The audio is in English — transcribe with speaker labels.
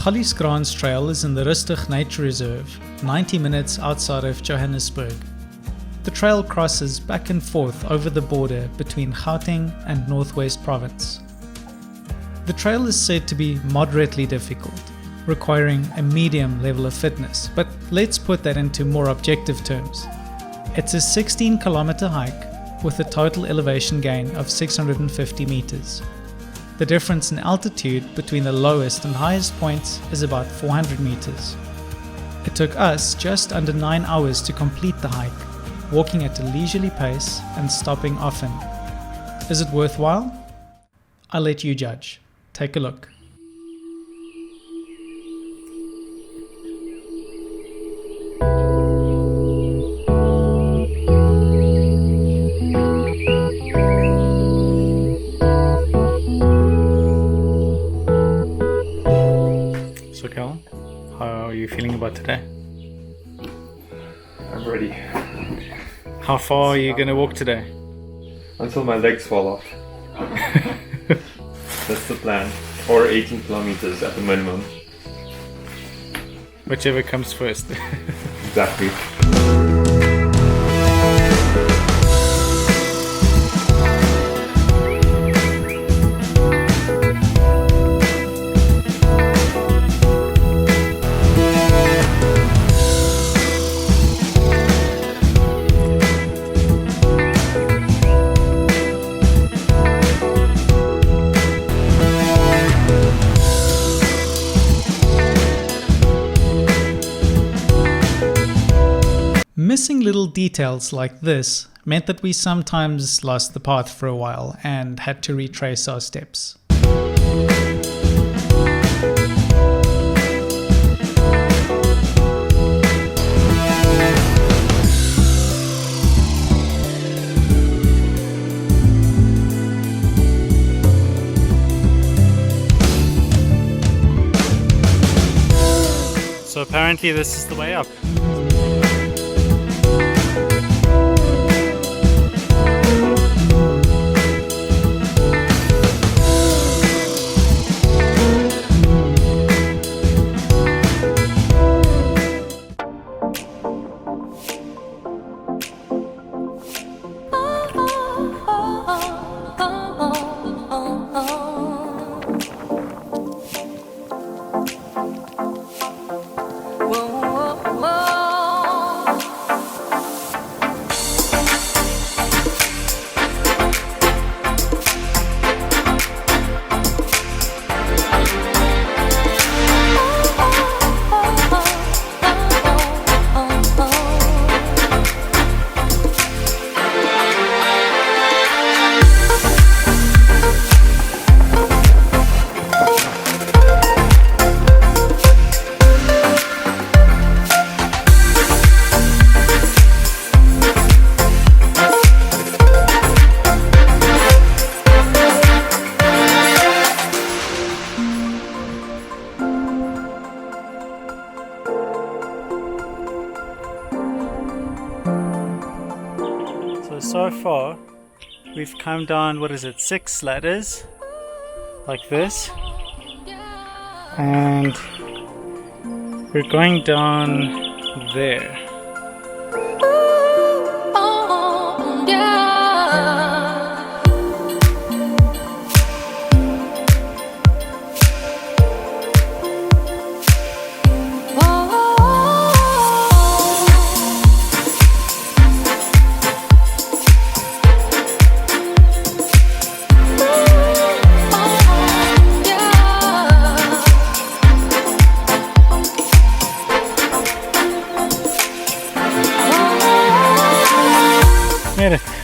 Speaker 1: Magalieskrans trail is in the Rustig Nature Reserve, 90 minutes outside of Johannesburg. The trail crosses back and forth over the border between Gauteng and Northwest Province. The trail is said to be moderately difficult, requiring a medium level of fitness, but let's put that into more objective terms. It's a 16-kilometer hike with a total elevation gain of 650 meters. The difference in altitude between the lowest and highest points is about 400 meters. It took us just under 9 hours to complete the hike, walking at a leisurely pace and stopping often. Is it worthwhile? I'll let you judge. Take a look. So Cal, how are you feeling about today?
Speaker 2: I'm ready.
Speaker 1: How far are you going to walk today?
Speaker 2: Until my legs fall off. That's the plan. Or 18 kilometers at the minimum.
Speaker 1: Whichever comes first.
Speaker 2: Exactly.
Speaker 1: Missing little details like this meant that we sometimes lost the path for a while and had to retrace our steps. So apparently this is the way up. So far we've come down, 6 ladders like this, and we're going down there. Made it.